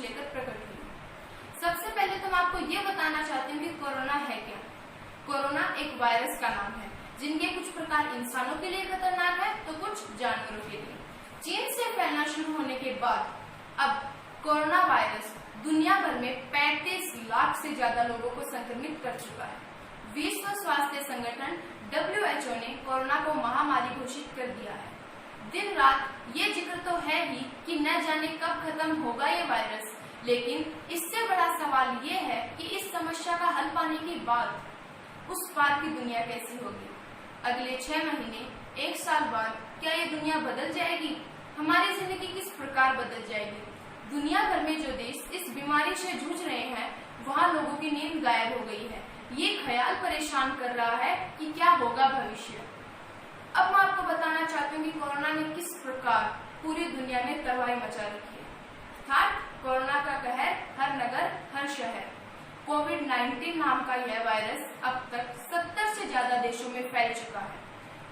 लेकर प्रकट हुई। सबसे पहले तो मैं आपको ये बताना चाहती हूँ कि कोरोना है क्या। कोरोना एक वायरस का नाम है जिनके कुछ प्रकार इंसानों के लिए खतरनाक है तो कुछ जानवरों के लिए। चीन से फैलना शुरू होने के बाद अब कोरोना वायरस दुनिया भर में 35 लाख से ज्यादा लोगों को संक्रमित कर चुका है। विश्व स्वास्थ्य संगठन WHO ने कोरोना को महामारी घोषित कर दिया है। दिन रात ये जिक्र तो है ही कि न जाने कब खत्म होगा ये वायरस, लेकिन इससे बड़ा सवाल ये है कि इस समस्या का हल पाने के बाद उस पार की दुनिया कैसी होगी। अगले 6 महीने, 1 साल बाद क्या ये दुनिया बदल जाएगी? हमारी जिंदगी किस प्रकार बदल जाएगी? दुनिया भर में जो देश इस बीमारी से जूझ रहे हैं वहाँ लोगों की नींद गायब हो गई है। ये ख्याल परेशान कर रहा है कि क्या होगा भविष्य। अब मैं आपको बताना चाहती हूँ कि कोरोना ने किस प्रकार पूरी दुनिया में तबाही मचा रखी है। था कोरोना का कहर हर नगर हर शहर। कोविड-19 नाम का यह वायरस अब तक 70 से ज्यादा देशों में फैल चुका है।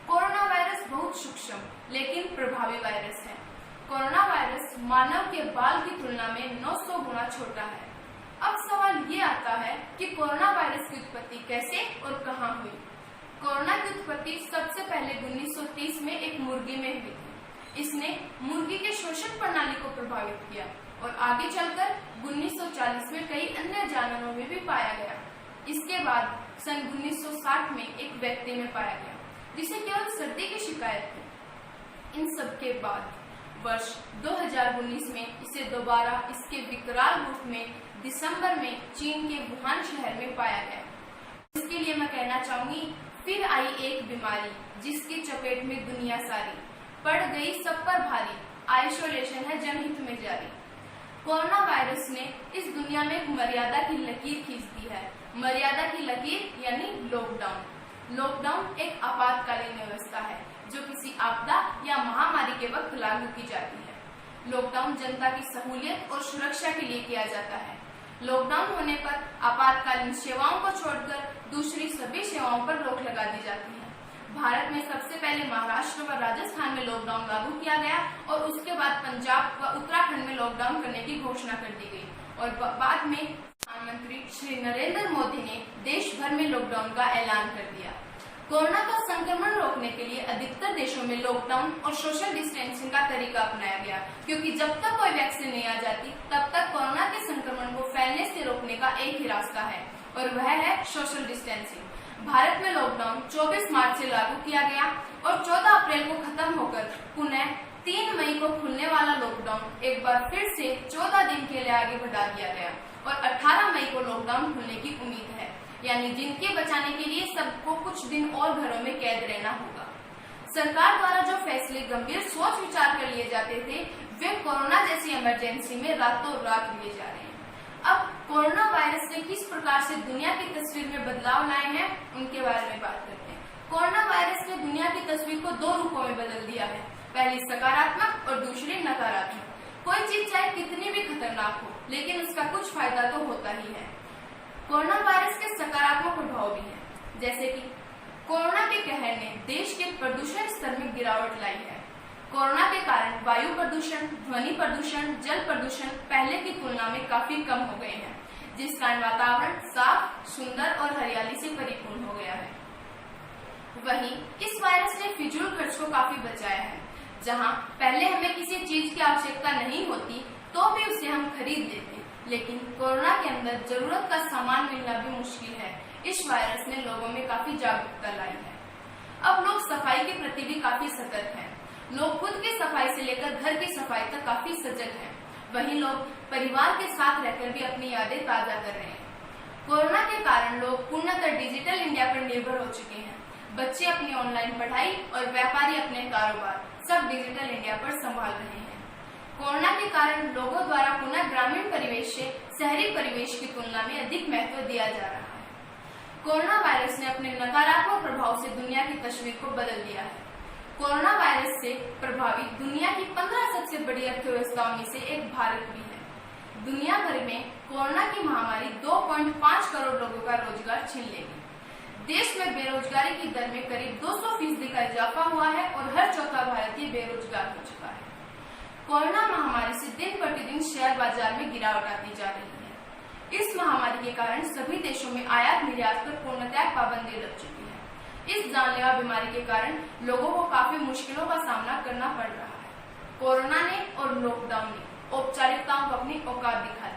कोरोना वायरस बहुत सूक्ष्म लेकिन प्रभावी वायरस है। कोरोना वायरस मानव के बाल की तुलना में 900 गुना छोटा है। अब सवाल ये आता है कि कोरोना वायरस की उत्पत्ति कैसे और कहाँ हुई। कोरोना की उत्पत्ति सबसे पहले 1930 में एक मुर्गी में हुई थी। इसने मुर्गी के श्वसन प्रणाली को प्रभावित किया और आगे चलकर 1940 में कई अन्य जानवरों में भी पाया गया। इसके बाद सन 1960 में एक व्यक्ति में पाया गया जिसे केवल सर्दी की शिकायत थी। इन सब के बाद वर्ष 2019 में इसे दोबारा इसके विकराल रूप में दिसंबर में चीन के वुहान शहर में पाया गया। इसके लिए मैं कहना चाहूंगी, फिर आई एक बीमारी जिसकी चपेट में दुनिया सारी, पड़ गई सब पर भारी, आइसोलेशन है जनहित में जारी। कोरोना वायरस ने इस दुनिया में एक मर्यादा की लकीर खींच दी है। मर्यादा की लकीर यानी लॉकडाउन। लॉकडाउन एक आपातकालीन व्यवस्था है जो किसी आपदा या महामारी के वक्त लागू की जाती है। लॉकडाउन जनता की सहूलियत और सुरक्षा के लिए किया जाता है। लॉकडाउन होने पर आपातकालीन सेवाओं को छोड़कर दूसरी सभी सेवाओं पर रोक लगा दी जाती है। भारत में सबसे पहले महाराष्ट्र व राजस्थान में लॉकडाउन लागू किया गया और उसके बाद पंजाब व उत्तराखंड में लॉकडाउन करने की घोषणा कर दी गई और बाद में प्रधानमंत्री श्री नरेंद्र मोदी ने देश भर में लॉकडाउन का ऐलान कर दिया। कोरोना का संक्रमण रोकने के लिए अधिकतर देशों में लॉकडाउन और सोशल डिस्टेंसिंग का तरीका अपनाया गया, क्योंकि जब तक कोई वैक्सीन नहीं आ जाती तब तक कोरोना के संक्रमण को फैलने से रोकने का एक ही रास्ता है और वह है सोशल डिस्टेंसिंग। भारत में लॉकडाउन 24 मार्च से लागू किया गया और 14 अप्रैल को खत्म होकर पुनः 3 मई को खुलने वाला लॉकडाउन एक बार फिर से 14 दिन के लिए आगे बढ़ा दिया गया और 18 मई को लॉकडाउन खुलने की उम्मीद है, यानी जिनके बचाने के लिए सबको कुछ दिन और घरों में कैद रहना होगा। सरकार द्वारा जो फैसले गंभीर सोच विचार कर लिए जाते थे वे कोरोना जैसी इमरजेंसी में रातों रात लिए जा रहे हैं। अब कोरोना वायरस ने किस प्रकार से दुनिया की तस्वीर में बदलाव लाए हैं उनके बारे में बात करते हैं। कोरोना वायरस ने दुनिया की तस्वीर को 2 रूपों में बदल दिया है, पहली सकारात्मक और दूसरी नकारात्मक। कोई चीज चाहे कितनी भी खतरनाक हो लेकिन उसका कुछ फायदा तो होता ही है। कोरोना वायरस के सकारात्मक प्रभाव भी हैं, जैसे कि कोरोना के कहर ने देश के प्रदूषण स्तर में गिरावट लाई है। कोरोना के कारण वायु प्रदूषण, ध्वनि प्रदूषण, जल प्रदूषण पहले की तुलना में काफी कम हो गए हैं, जिस कारण वातावरण साफ, सुंदर और हरियाली से परिपूर्ण हो गया है। वहीं इस वायरस ने फिजूल खर्च को काफी बचाया है। जहां पहले हमें किसी चीज की आवश्यकता नहीं होती तो भी उसे हम खरीद लेते, लेकिन कोरोना के अंदर जरूरत का सामान मिलना भी मुश्किल है। इस वायरस ने लोगों में काफी जागरूकता लाई है। अब लोग सफाई के प्रति भी काफी सतर्क हैं। लोग खुद की सफाई से लेकर घर की सफाई तक काफी सजग हैं। वहीं लोग परिवार के साथ रहकर भी अपनी यादें ताजा कर रहे हैं। कोरोना के कारण लोग पूर्णतः डिजिटल इंडिया पर निर्भर हो चुके हैं। बच्चे अपनी ऑनलाइन पढ़ाई और व्यापारी अपने कारोबार सब डिजिटल इंडिया पर संभाल रहे हैं। कोरोना के कारण लोगों द्वारा पुनः ग्रामीण परिवेश से शहरी परिवेश की तुलना में अधिक महत्व दिया जा रहा है। कोरोना वायरस ने अपने नकारात्मक प्रभाव से दुनिया की तस्वीर को बदल दिया है। कोरोना वायरस से प्रभावित दुनिया की 15 सबसे बड़ी अर्थव्यवस्थाओं में से एक भारत भी है। दुनिया भर में कोरोना की महामारी 2.5 करोड़ लोगों का रोजगार छीन लेगी। देश में बेरोजगारी की दर में करीब 200% का इजाफा हुआ है और हर चौथा भारतीय बेरोजगार हो चुका है। कोरोना महामारी से दिन प्रतिदिन शेयर बाजार में गिरावट आती जा रही है। इस महामारी के कारण सभी देशों में आयात निर्यात पर पूर्णतः पाबंदी लग चुकी है। इस जानलेवा बीमारी के कारण लोगों को काफी मुश्किलों का सामना करना पड़ रहा है। कोरोना ने और लॉकडाउन ने औपचारिकताओं को अपनी औकात दिखाई।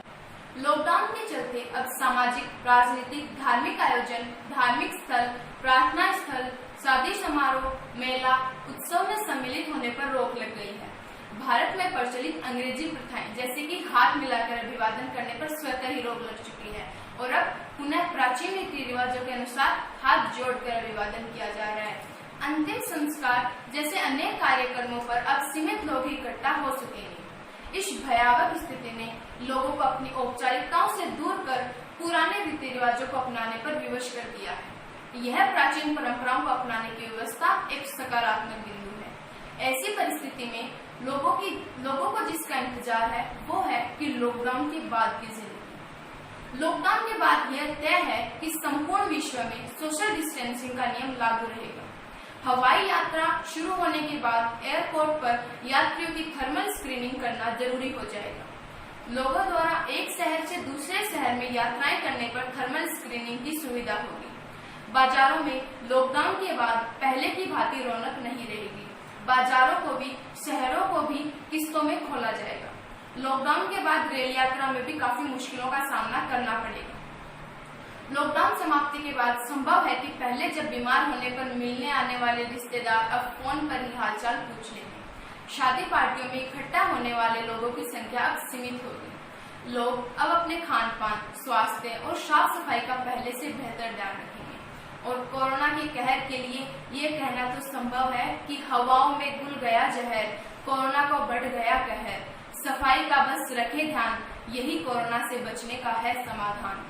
लॉकडाउन के चलते अब सामाजिक, राजनीतिक, धार्मिक आयोजन, धार्मिक स्थल, प्रार्थना स्थल, शादी समारोह, मेला, उत्सव में सम्मिलित होने पर रोक लग गई है। भारत में प्रचलित अंग्रेजी प्रथाएं जैसे कि हाथ मिलाकर अभिवादन करने पर स्वतः ही रोक लग चुकी है और अब पुनः प्राचीन रीति रिवाजों के अनुसार हाथ जोड़कर अभिवादन किया जा रहा है। अंतिम संस्कार जैसे अन्य कार्यक्रमों पर अब सीमित लोग ही इकट्ठा हो सकेंगे। इस भयावह स्थिति ने लोगों को अपनी औपचारिकताओं से दूर कर पुराने रीति रिवाजों को अपनाने पर विवश कर दिया है। यह प्राचीन परंपराओं को अपनाने की व्यवस्था एक सकारात्मक बिंदु है। ऐसी परिस्थिति में लोगों को जिसका इंतजार है वो है कि लॉकडाउन के बाद की जिंदगी। लॉकडाउन के बाद यह तय है कि संपूर्ण विश्व में सोशल डिस्टेंसिंग का नियम लागू रहेगा। हवाई यात्रा शुरू होने के बाद एयरपोर्ट पर यात्रियों की थर्मल स्क्रीनिंग करना जरूरी हो जाएगा। लोगों द्वारा एक शहर से दूसरे शहर में यात्राएं करने पर थर्मल स्क्रीनिंग की सुविधा होगी। बाजारों में लॉकडाउन के बाद पहले की भांति रौनक नहीं रहेगी। बाजारों को भी, शहरों को भी किस्तों में खोला जाएगा। लॉकडाउन के बाद रेल यात्रा में भी काफी मुश्किलों का सामना करना पड़ेगा। लॉकडाउन समाप्ति के बाद संभव है कि पहले जब बीमार होने पर मिलने आने वाले रिश्तेदार अब फोन पर ही हालचाल पूछ लेंगे। शादी पार्टियों में इकट्ठा होने वाले लोगों की संख्या अब सीमित होगी। लोग अब अपने खान पान, स्वास्थ्य और साफ सफाई का पहले से बेहतर ध्यान रखेंगे। और कोरोना के कहर के लिए ये कहना तो संभव है कि हवाओं में घुल गया जहर, कोरोना को बढ़ गया कहर, सफाई का बस रखे ध्यान, यही कोरोना से बचने का है समाधान।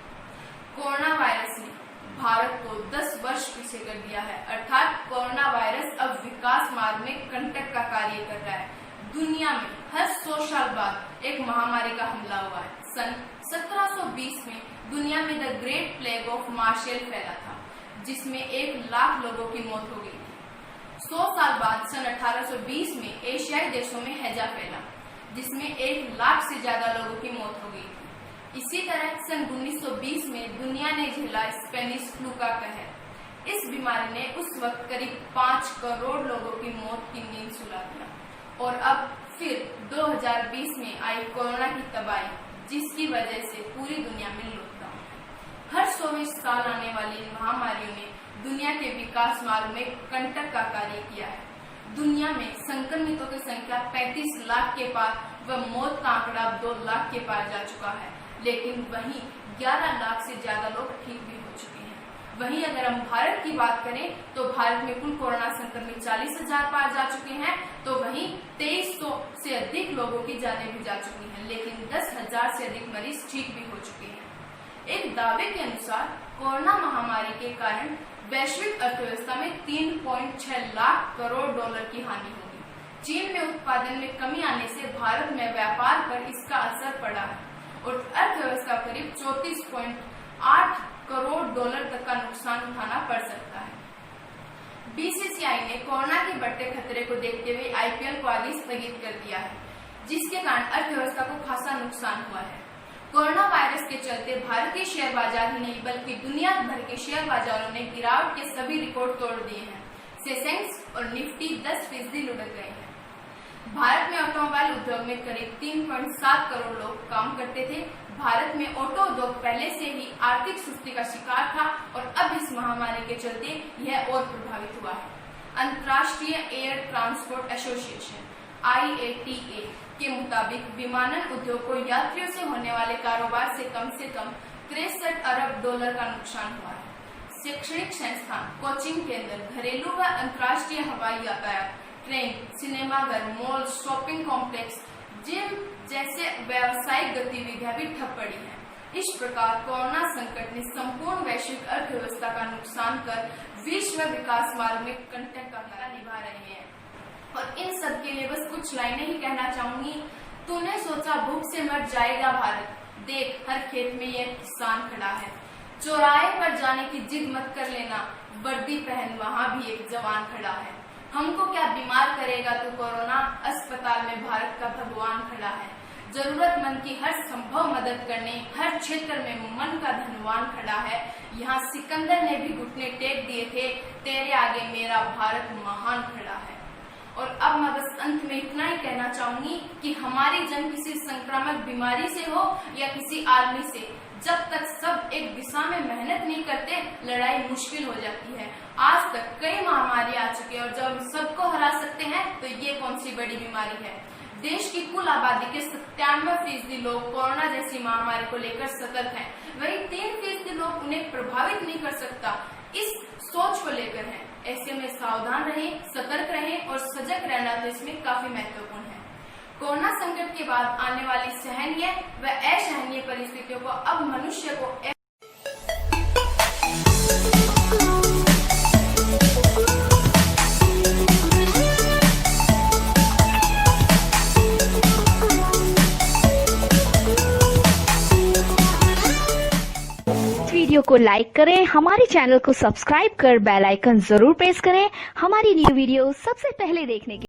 कोरोना वायरस ने भारत को 10 वर्ष पीछे कर दिया है, अर्थात कोरोना वायरस अब विकास मार्ग में कंटक का कार्य कर रहा है। दुनिया में हर 100 साल बाद एक महामारी का हमला हुआ है। सन 1720 में दुनिया में the great plague of Marseille फैला था, जिसमें 1 लाख लोगों की मौत हो गई थी। 100 साल बाद सन 1820 में एशियाई देशों में हैजा फैला, जिसमें 1 लाख से ज्यादा लोगों की मौत हो गई थी। इसी तरह सन 1920 में दुनिया ने झेला स्पेनिश फ्लू का कहर। इस बीमारी ने उस वक्त करीब 5 करोड़ लोगों की मौत की नींद सुला दिया। और अब फिर 2020 में आई कोरोना की तबाही, जिसकी वजह से पूरी दुनिया में लॉकडाउन है। हर 100 साल आने वाली इन महामारियों ने दुनिया के विकास मार्ग में कंटक का कार्य किया है। दुनिया में संक्रमितों की संख्या 35 लाख के पार व मौत का आंकड़ा अब 2 लाख के पार जा चुका है। लेकिन वहीं 11 लाख से ज्यादा लोग ठीक भी हो चुके हैं। वहीं अगर हम भारत की बात करें तो भारत में कुल कोरोना संक्रमित 40,000 पार जा चुके हैं, तो वहीं 2300 से अधिक लोगों की जानें भी जा चुकी हैं, लेकिन 10,000 से अधिक मरीज ठीक भी हो चुके हैं। एक दावे के अनुसार कोरोना महामारी के कारण वैश्विक अर्थव्यवस्था में 3.6 लाख करोड़ डॉलर की हानि होगी। चीन में उत्पादन में कमी आने से भारत में व्यापार पर इसका असर पड़ा है और अर्थव्यवस्था करीब 34.8 करोड़ डॉलर तक का नुकसान उठाना पड़ सकता है। बीसीसीआई ने कोरोना के बढ़ते खतरे को देखते हुए आईपीएल को आगे स्थगित कर दिया है, जिसके कारण अर्थव्यवस्था को खासा नुकसान हुआ है। कोरोना वायरस के चलते भारतीय शेयर बाजार ही नहीं बल्कि दुनिया भर के शेयर बाजारों ने गिरावट के सभी रिकॉर्ड तोड़ दिए हैं। सेंसेक्स और निफ्टी 10% लुढ़क गए हैं। भारत में ऑटोमोबाइल उद्योग में करीब 3.7 करोड़ लोग काम करते थे। भारत में ऑटो उद्योग पहले से ही आर्थिक सुस्ती का शिकार था और अब इस महामारी के चलते यह और प्रभावित हुआ है। अंतर्राष्ट्रीय एयर ट्रांसपोर्ट एसोसिएशन IATA के मुताबिक विमानन उद्योग को यात्रियों से होने वाले कारोबार से कम 63 अरब डॉलर का नुकसान हुआ है। शैक्षणिक संस्थान, कोचिंग केंद्र, घरेलू व अंतर्राष्ट्रीय हवाई यातायात, ट्रेन, सिनेमाघर, मॉल, शॉपिंग कॉम्प्लेक्स, जिम जैसे व्यावसायिक गतिविधियां भी ठप पड़ी हैं। इस प्रकार कोरोना संकट ने संपूर्ण वैश्विक अर्थव्यवस्था का नुकसान कर विश्व विकास मार्ग में कंटक का कार्य निभा रहे हैं। और इन सब के लिए बस कुछ लाइनें ही कहना चाहूंगी। तूने सोचा भूख से मर जाएगा भारत, देख हर खेत में यह किसान खड़ा है। चौराहे पर जाने की जिद मत कर लेना, वर्दी पहन वहाँ भी एक जवान खड़ा है। हमको क्या बीमार करेगा तो कोरोना, अस्पताल में भारत का भगवान खड़ा है। जरूरतमंद की हर संभव मदद करने हर क्षेत्र में मन का धनवान खड़ा है। यहाँ सिकंदर ने भी घुटने टेक दिए थे, तेरे आगे मेरा भारत महान खड़ा है। और अब मैं बस अंत में इतना ही कहना चाहूंगी कि हमारी जंग किसी संक्रामक बीमारी से हो या किसी आदमी से, जब तक सब एक दिशा में मेहनत नहीं करते लड़ाई मुश्किल हो जाती है। आज तक कई महामारी आ चुकी है और जब सबको हरा सकते हैं तो ये कौन सी बड़ी बीमारी है। देश की कुल आबादी के 97% लोग कोरोना जैसी महामारी को लेकर सतर्क हैं, वही 3% लोग उन्हें प्रभावित नहीं कर सकता, इस सोच को लेकर है। ऐसे में सावधान रहें, सतर्क रहें और सजग रहना तो इसमें काफी महत्वपूर्ण है। कोरोना संकट के बाद आने वाली सहनीय व असहनीय परिस्थितियों को अब मनुष्य को वीडियो को लाइक करें, हमारे चैनल को सब्सक्राइब कर बेल आइकन जरूर प्रेस करें हमारी न्यू वीडियो सबसे पहले देखने के लिए।